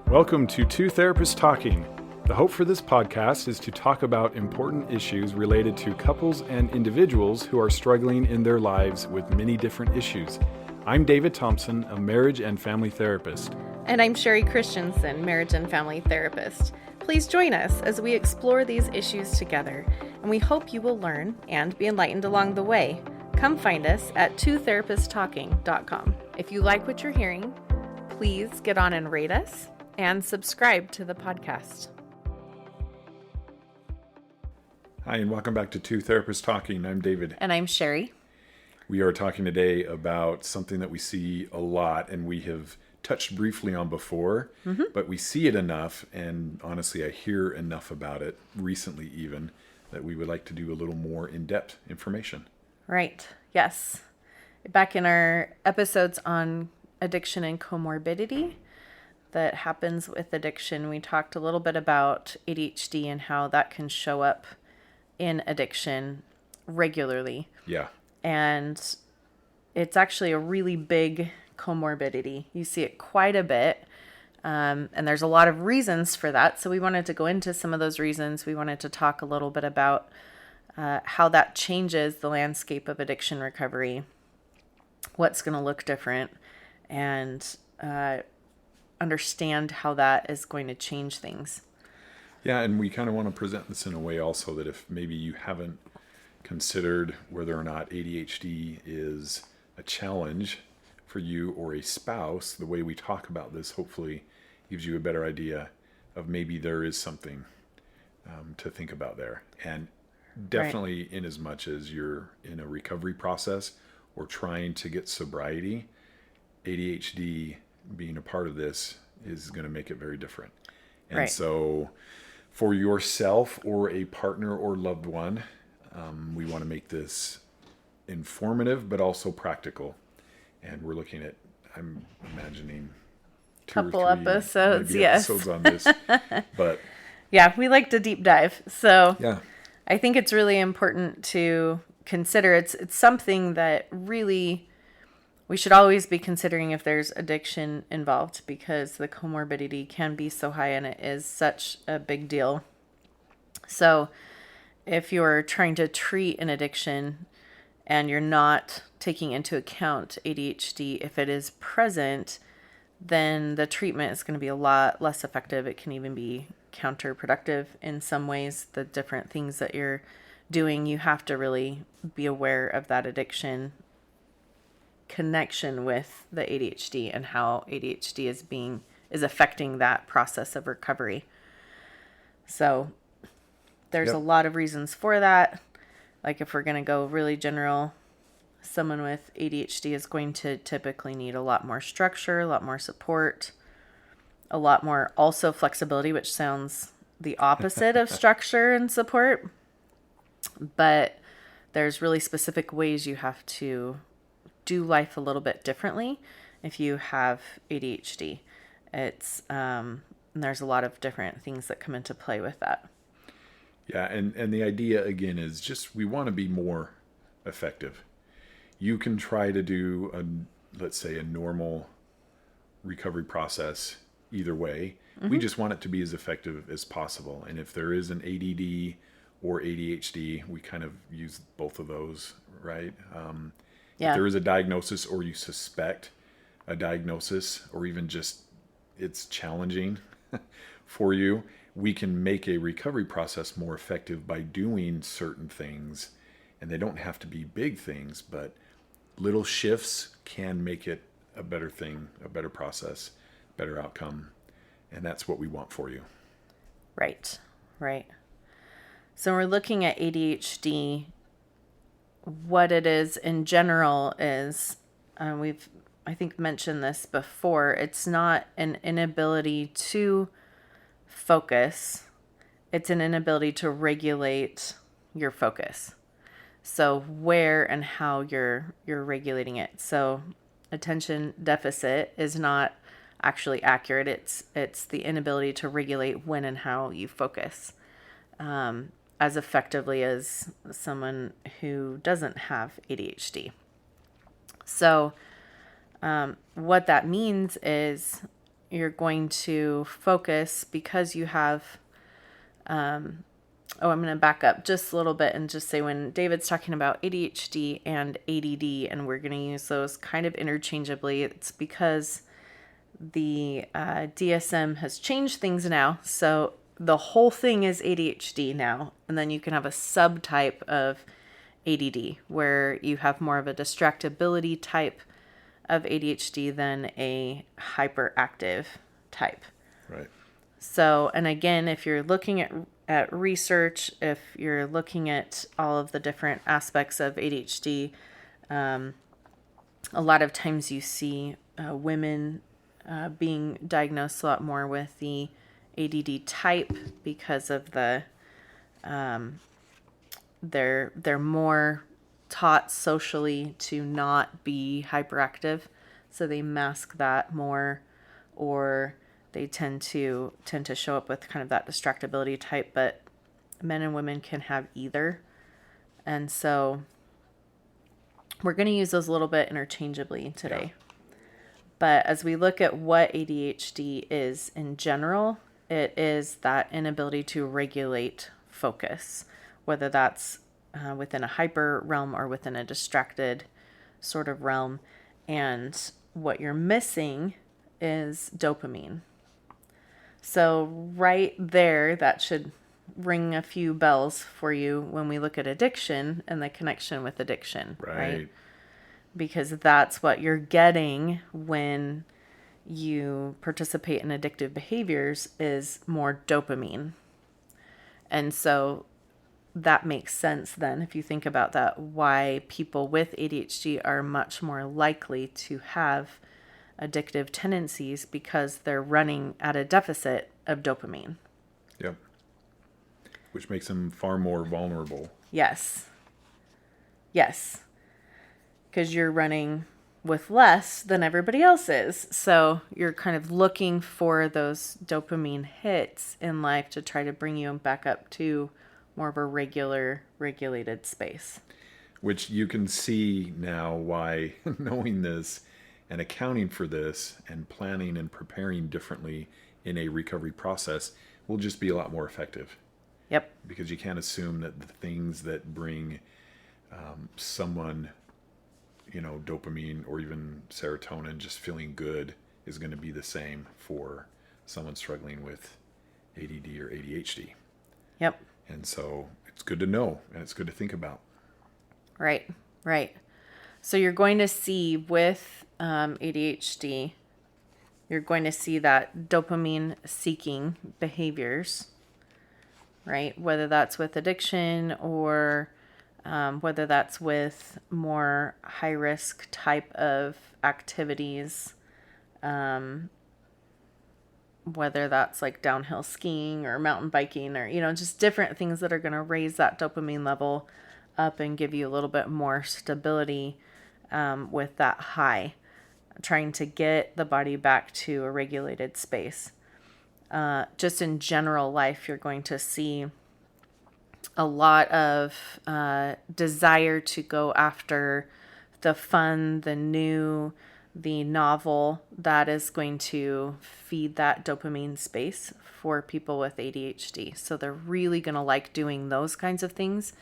Welcome to Two Therapists Talking. The hope for this podcast is to talk about important issues related to couples and individuals who are struggling in their lives with many different issues. I'm David Thompson, a marriage and family therapist. And I'm Sherie Christensen, marriage and family therapist. Please join us as we explore these issues together, and we hope you will learn and be enlightened along the way. Come find us at twotherapisttalking.com. If you like what you're hearing, please get on and rate us and subscribe to the podcast. Hi, and welcome back to Two Therapists Talking. I'm David. And I'm Sherie. We are talking today about something that we see a lot and we have touched briefly on before, but we see it enough, and honestly, I hear enough about it recently even, that we would like to do a little more in-depth information. Right. Yes. Back in our episodes on addiction and comorbidity that happens with addiction, we talked a little bit about ADHD and how that can show up in addiction regularly. Yeah. And it's actually a really big comorbidity. You see it quite a bit. And there's a lot of reasons for that. So we wanted to go into some of those reasons. We wanted to talk a little bit about how that changes the landscape of addiction recovery, what's going to look different, and understand how that is going to change things. Yeah, and we kind of want to present this in a way also that if maybe you haven't considered whether or not ADHD is a challenge for you or a spouse, the way we talk about this hopefully gives you a better idea of maybe there is something to think about there. And definitely in as much as you're in a recovery process or trying to get sobriety, ADHD being a part of this is going to make it very different. And so for yourself or a partner or loved one, we want to make this informative but also practical. And we're looking at, I'm imagining, couple episodes, yes. episodes on this. But yeah, we like to deep dive. So yeah, I think it's really important to consider. It's something that really we should always be considering if there's addiction involved, because the comorbidity can be so high and it is such a big deal. So if you're trying to treat an addiction and you're not taking into account ADHD, if it is present, then the treatment is going to be a lot less effective. It can even be counterproductive in some ways. The different things that you're doing, you have to really be aware of that addiction connection with the ADHD and how ADHD is affecting that process of recovery. So there's a lot of reasons for that. Like if we're going to go really general, someone with ADHD is going to typically need a lot more structure, a lot more support, a lot more also flexibility, which sounds the opposite of structure and support. But there's really specific ways you have to do life a little bit differently if you have ADHD. It's there's a lot of different things that come into play with that. Yeah, and the idea, again, is just we want to be more effective. You can try to do, let's say, a normal recovery process either way. We just want it to be as effective as possible. And if there is an ADD or ADHD, we kind of use both of those, right? If there is a diagnosis or you suspect a diagnosis or even just it's challenging for you, we can make a recovery process more effective by doing certain things. And they don't have to be big things, but little shifts can make it a better thing, a better process, better outcome. And that's what we want for you. Right. So when we're looking at ADHD, what it is in general is, we've, I think, mentioned this before, it's not an inability to focus. It's an inability to regulate your focus. So where and how you're regulating it. So attention deficit is not actually accurate. It's the inability to regulate when and how you focus as effectively as someone who doesn't have ADHD. So what that means is you're going to focus because you have, I'm going to back up just a little bit and just say when David's talking about ADHD and ADD, and we're going to use those kind of interchangeably, it's because the DSM has changed things now. So the whole thing is ADHD now. And then you can have a subtype of ADD where you have more of a distractibility type of ADHD than a hyperactive type. Right. So, and again, if you're looking at research, if you're looking at all of the different aspects of ADHD, a lot of times you see women being diagnosed a lot more with the ADD type because of the they're more taught socially to not be hyperactive, so they mask that more, or they tend to show up with kind of that distractibility type. But men and women can have either, and so we're going to use those a little bit interchangeably today. Yeah. But as we look at what ADHD is in general, it is that inability to regulate focus, whether that's within a hyper realm or within a distracted sort of realm. And what you're missing is dopamine. So right there, that should ring a few bells for you when we look at addiction and the connection with addiction, right? Because that's what you're getting when you participate in addictive behaviors is more dopamine. And so that makes sense then, if you think about that, why people with ADHD are much more likely to have addictive tendencies, because they're running at a deficit of dopamine. Yep. Which makes them far more vulnerable. Yes. Because you're running with less than everybody else is. So you're kind of looking for those dopamine hits in life to try to bring you back up to more of a regulated space. Which you can see now why knowing this and accounting for this and planning and preparing differently in a recovery process will just be a lot more effective. Yep. Because you can't assume that the things that bring someone, dopamine or even serotonin, just feeling good, is going to be the same for someone struggling with ADD or ADHD. Yep. And so it's good to know, and it's good to think about. Right. So you're going to see with ADHD, you're going to see that dopamine seeking behaviors, right? Whether that's with addiction or whether that's with more high risk type of activities, whether that's like downhill skiing or mountain biking or, just different things that are going to raise that dopamine level up and give you a little bit more stability with that high, trying to get the body back to a regulated space. Just in general life, you're going to see a lot of desire to go after the fun, the new, the novel that is going to feed that dopamine space for people with ADHD. So they're really going to like doing those kinds of things.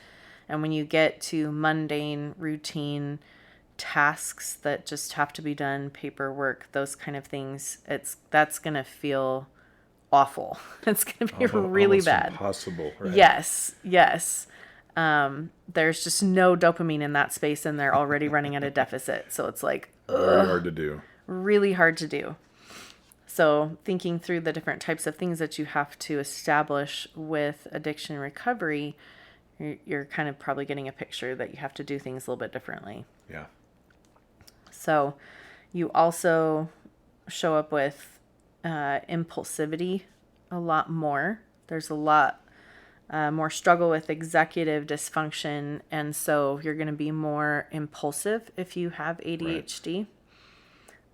And when you get to mundane, routine tasks that just have to be done, paperwork, those kind of things, that's going to feel awful. It's going to be really bad. Impossible, right? Yes. There's just no dopamine in that space, and they're already running at a deficit. So it's like, very hard to do. Really hard to do. So thinking through the different types of things that you have to establish with addiction recovery, you're kind of probably getting a picture that you have to do things a little bit differently. Yeah. So you also show up with impulsivity a lot more. There's a lot more struggle with executive dysfunction, and so you're going to be more impulsive if you have ADHD. Right.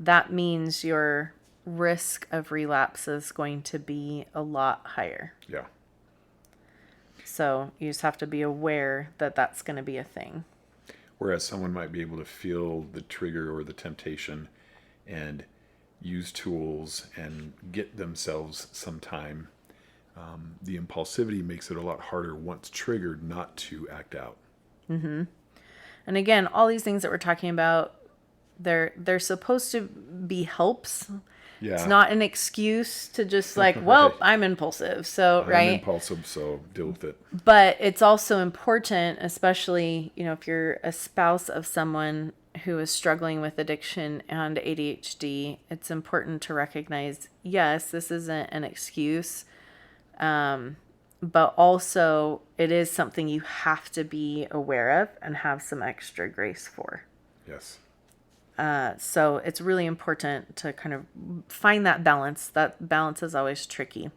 That means your risk of relapse is going to be a lot higher. Yeah. So you just have to be aware that that's going to be a thing. Whereas someone might be able to feel the trigger or the temptation and use tools and get themselves some time, the impulsivity makes it a lot harder once triggered not to act out. And again, all these things that we're talking about, they're supposed to be helps. Yeah. It's not an excuse to just like, well, Right. I'm impulsive. So, I'm right. impulsive, so deal with it. But it's also important, especially, if you're a spouse of someone who is struggling with addiction and ADHD, it's important to recognize, yes, this isn't an excuse. But also it is something you have to be aware of and have some extra grace for. Yes. So it's really important to kind of find that balance. That balance is always tricky.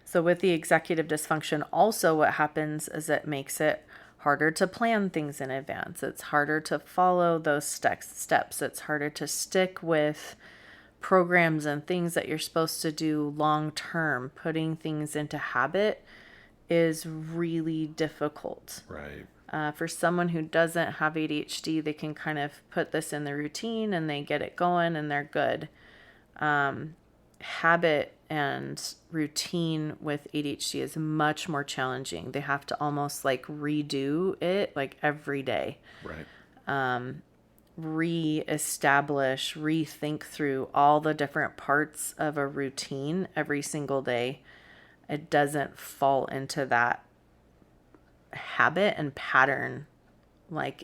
So with the executive dysfunction, also what happens is it makes it harder to plan things in advance. It's harder to follow those steps. It's harder to stick with programs and things that you're supposed to do long term. Putting things into habit is really difficult. Right. For someone who doesn't have ADHD, they can kind of put this in the routine and they get it going and they're good. Habit and routine with ADHD is much more challenging. They have to almost like redo it like every day. Right. Reestablish, rethink through all the different parts of a routine every single day. It doesn't fall into that habit and pattern like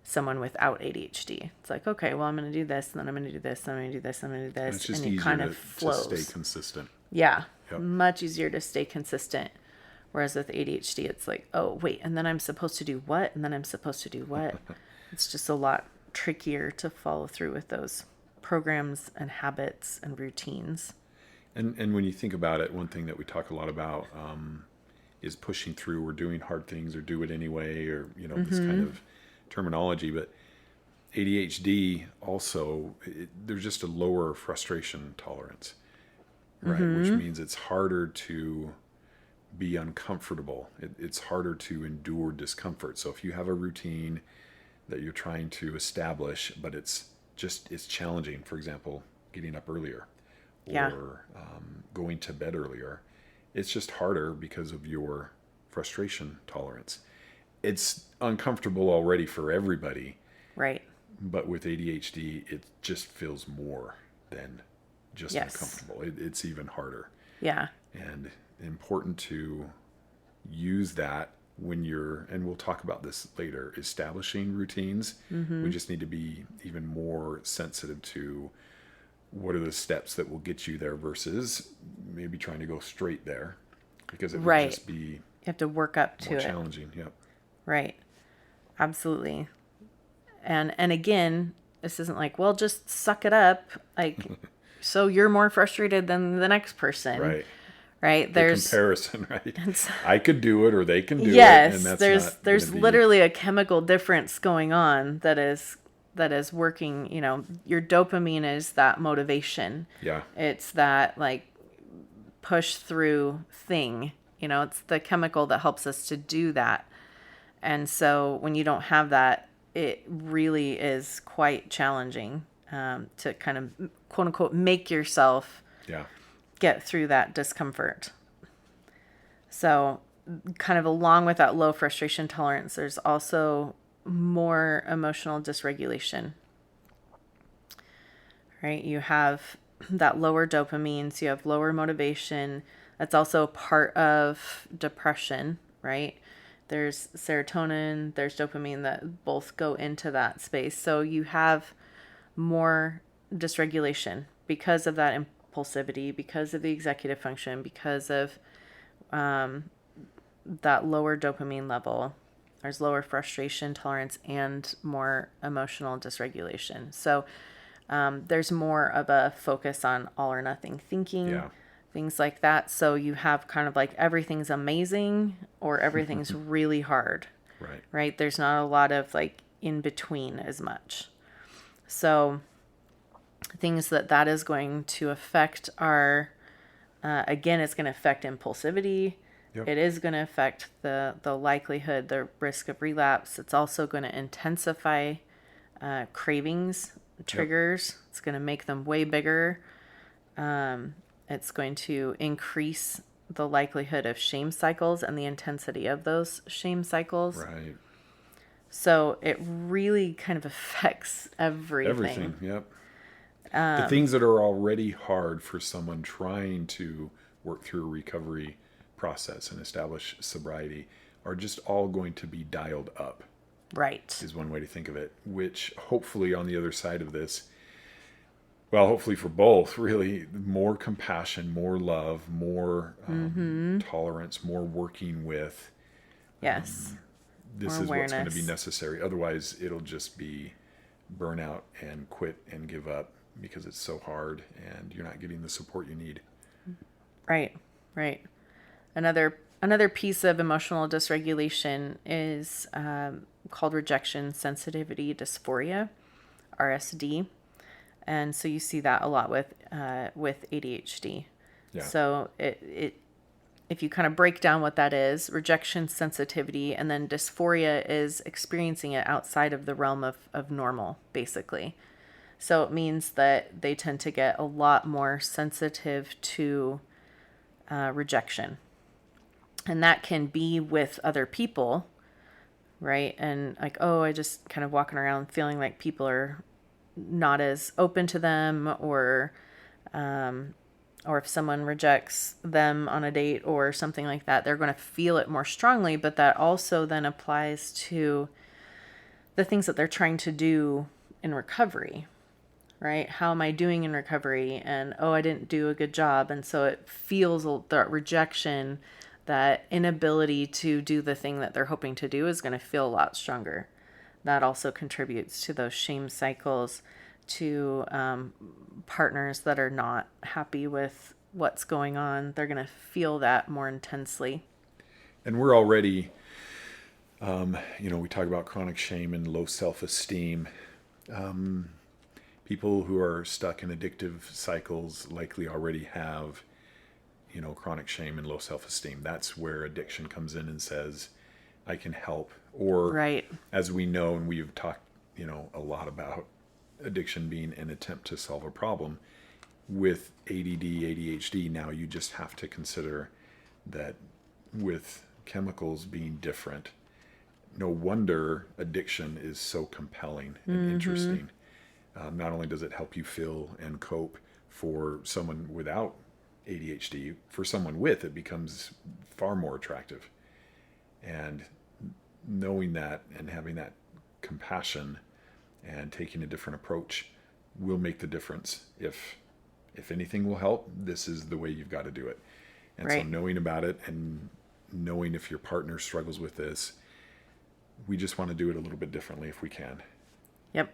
someone without ADHD. It's like, okay, well, I'm going to do this, and then I'm going to do this, and I'm going to do this, and I'm going to do And this, it's just and it easier kind of to flows. stay consistent. Yeah, Yep. much easier to stay consistent. Whereas with ADHD, it's like, oh, wait, and then I'm supposed to do what? And then I'm supposed to do what? It's just a lot trickier to follow through with those programs and habits and routines. And when you think about it, one thing that we talk a lot about is pushing through or doing hard things or do it anyway, or this kind of terminology. But ADHD also, there's just a lower frustration tolerance, right? Which means it's harder to be uncomfortable. It's harder to endure discomfort. So if you have a routine that you're trying to establish, but it's challenging, for example, getting up earlier Yeah. or going to bed earlier, it's just harder because of your frustration tolerance. It's uncomfortable already for everybody, Right. but with ADHD, it just feels more than just Yes. uncomfortable. It's even harder. Yeah. And important to use that when and we'll talk about this later, establishing routines. We just need to be even more sensitive to what are the steps that will get you there versus maybe trying to go straight there, because it would Right. just be You have to work up to more it. challenging. Yep. Right. Absolutely. And again, this isn't like, well, just suck it up. Like, so you're more frustrated than the next person. Right. Right. The There's comparison, right? I could do it or they can do it. yes, And that's there's gonna be, literally a chemical difference going on that is working. Your dopamine is that motivation. yeah. It's that like push through thing. It's the chemical that helps us to do that. And so when you don't have that, it really is quite challenging to kind of quote unquote make yourself Yeah. get through that discomfort. So kind of along with that low frustration tolerance, there's also more emotional dysregulation. Right? You have that lower dopamine, so you have lower motivation. That's also part of depression, right? There's serotonin, there's dopamine that both go into that space. So you have more dysregulation because of that impulsivity, because of the executive function, because of that lower dopamine level. There's lower frustration tolerance and more emotional dysregulation. So there's more of a focus on all or nothing thinking. Yeah. Things like that. So you have kind of like everything's amazing or everything's really hard, Right. right? There's not a lot of like in between as much. So things that is going to affect are, again, it's going to affect impulsivity. Yep. It is going to affect the likelihood, the risk of relapse. It's also going to intensify cravings triggers. It's going to make them way bigger. It's going to increase the likelihood of shame cycles and the intensity of those shame cycles. Right. So it really kind of affects everything. Everything. Yep. The things that are already hard for someone trying to work through a recovery process and establish sobriety are just all going to be dialed up. Right. Is one way to think of it, which hopefully on the other side of this, well, hopefully for both, really, more compassion, more love, more tolerance, more working with. Yes. This More is what's going to be awareness. necessary. Otherwise, it'll just be burnout and quit and give up because it's so hard and you're not getting the support you need. Right. Right. Another piece of emotional dysregulation is called rejection sensitivity dysphoria, RSD, and so you see that a lot with ADHD. Yeah. So if you kind of break down what that is, rejection sensitivity, and then dysphoria is experiencing it outside of the realm of normal, basically. So it means that they tend to get a lot more sensitive to rejection. And that can be with other people, right? And like, oh, I just kind of walking around feeling like people are not as open to them, or if someone rejects them on a date or something like that, they're going to feel it more strongly. But that also then applies to the things that they're trying to do in recovery, right? How am I doing in recovery? And, oh, I didn't do a good job. And so it feels that rejection, that inability to do the thing that they're hoping to do is going to feel a lot stronger. That also contributes to those shame cycles, to partners that are not happy with what's going on. They're going to feel that more intensely. And we're already, we talk about chronic shame and low self-esteem. People who are stuck in addictive cycles likely already have, chronic shame and low self-esteem. That's where addiction comes in and says, I can help. Or Right. as we know, and we've talked, a lot about addiction being an attempt to solve a problem. With ADD, ADHD, now you just have to consider that with chemicals being different, no wonder addiction is so compelling and interesting. Not only does it help you feel and cope for someone without ADHD, for someone with, it becomes far more attractive. And knowing that and having that compassion and taking a different approach will make the difference. If anything will help, this is the way you've got to do it. And Right. so knowing about it and knowing if your partner struggles with this, we just want to do it a little bit differently if we can. Yep.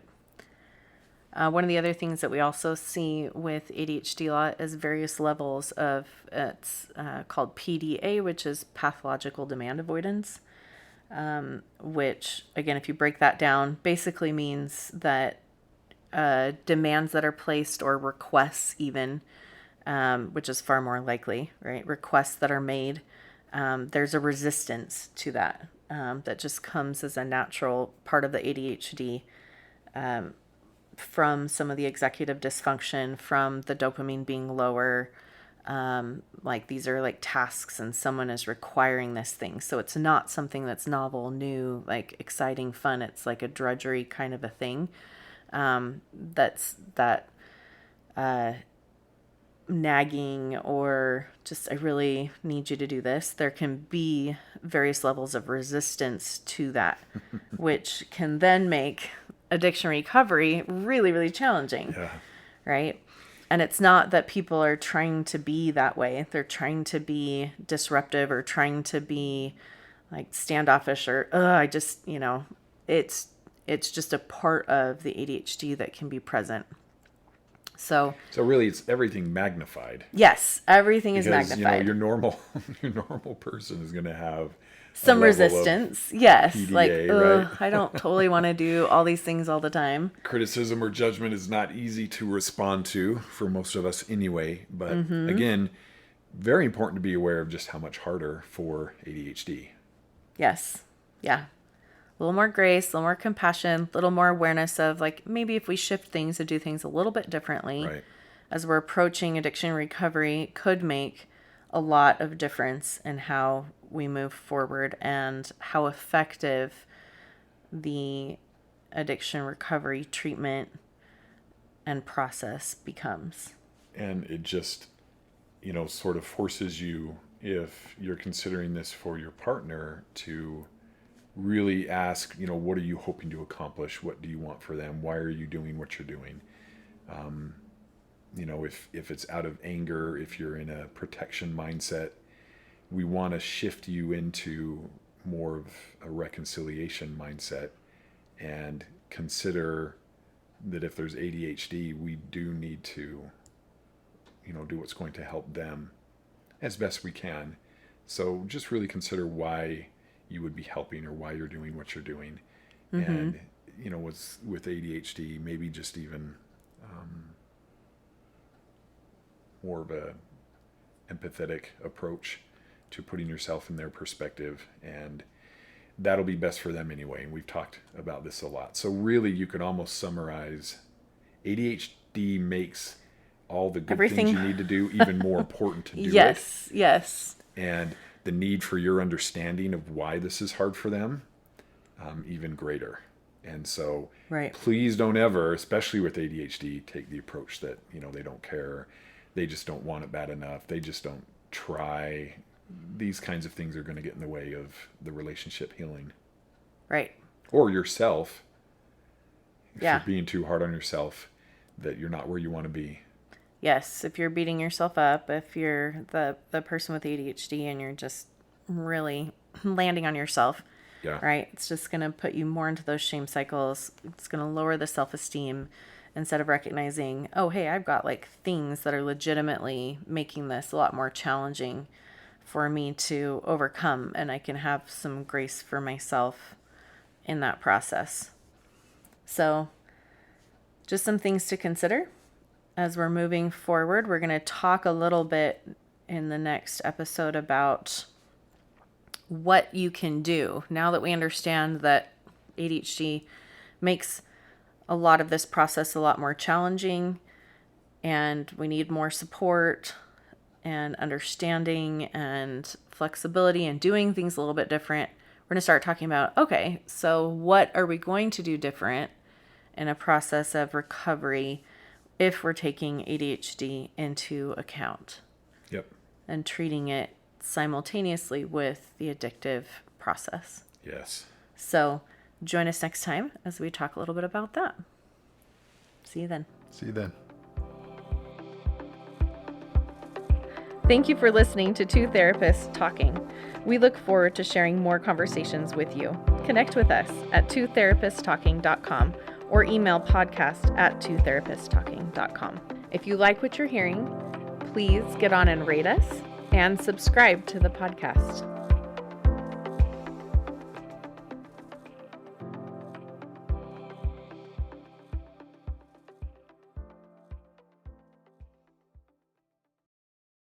One of the other things that we also see with ADHD a lot is various levels of, it's called PDA, which is pathological demand avoidance, which, again, if you break that down, basically means that demands that are placed, or requests even, which is far more likely, right? Requests that are made, there's a resistance to that, that just comes as a natural part of the ADHD, from some of the executive dysfunction, from the dopamine being lower. Like these are like tasks and someone is requiring this thing. So it's not something that's novel, new, like exciting, fun. It's like a drudgery kind of a thing. That's that nagging, or just, I really need you to do this. There can be various levels of resistance to that, which can then make addiction recovery really, really challenging. Yeah. Right? And it's not that people are trying to be that way. They're trying to be disruptive, or trying to be like standoffish, or, I just, it's just a part of the ADHD that can be present. So really it's everything magnified. yes, everything is Because, magnified. your normal person is going to have Some level of resistance. Yes. PDA, Like, right? I don't totally want to do all these things all the time. Criticism or judgment is not easy to respond to for most of us anyway. But again, very important to be aware of just how much harder for ADHD. Yes. Yeah. A little more grace, a little more compassion, a little more awareness of like maybe if we shift things and do things a little bit differently Right. as we're approaching addiction recovery could make a lot of difference in how we move forward and how effective the addiction recovery treatment and process becomes. And it just, sort of forces you, if you're considering this for your partner, to really ask, what are you hoping to accomplish? What do you want for them? Why are you doing what you're doing? If it's out of anger, if you're in a protection mindset, we want to shift you into more of a reconciliation mindset and consider that if there's ADHD, we do need to, do what's going to help them as best we can. So just really consider why you would be helping or why you're doing what you're doing. Mm-hmm. And, with ADHD, maybe just even more of a empathetic approach to putting yourself in their perspective, and that'll be best for them anyway. And we've talked about this a lot. So really, you could almost summarize ADHD makes all the good things you need to do even more important to do yes, it. Yes. And the need for your understanding of why this is hard for them, even greater. And so please don't ever, especially with ADHD, take the approach that, they don't care. They just don't want it bad enough. They just don't try. These kinds of things are going to get in the way of the relationship healing. Right. Or yourself. If you're being too hard on yourself, that you're not where you want to be. Yes. If you're beating yourself up, if you're the person with ADHD and you're just really landing on yourself, right? It's just going to put you more into those shame cycles. It's going to lower the self-esteem instead of recognizing, oh, hey, I've got like things that are legitimately making this a lot more challenging for me to overcome, and I can have some grace for myself in that process. So just some things to consider as we're moving forward. We're going to talk a little bit in the next episode about what you can do now that we understand that ADHD makes a lot of this process a lot more challenging, and we need more support and understanding and flexibility and doing things a little bit different. We're going to start talking about, okay, so what are we going to do different in a process of recovery if we're taking ADHD into account? Yep. And treating it simultaneously with the addictive process. Yes. So join us next time as we talk a little bit about that. See you then. See you then. Thank you for listening to Two Therapists Talking. We look forward to sharing more conversations with you. Connect with us at twotherapisttalking.com or email podcast@twotherapisttalking.com. If you like what you're hearing, please get on and rate us and subscribe to the podcast.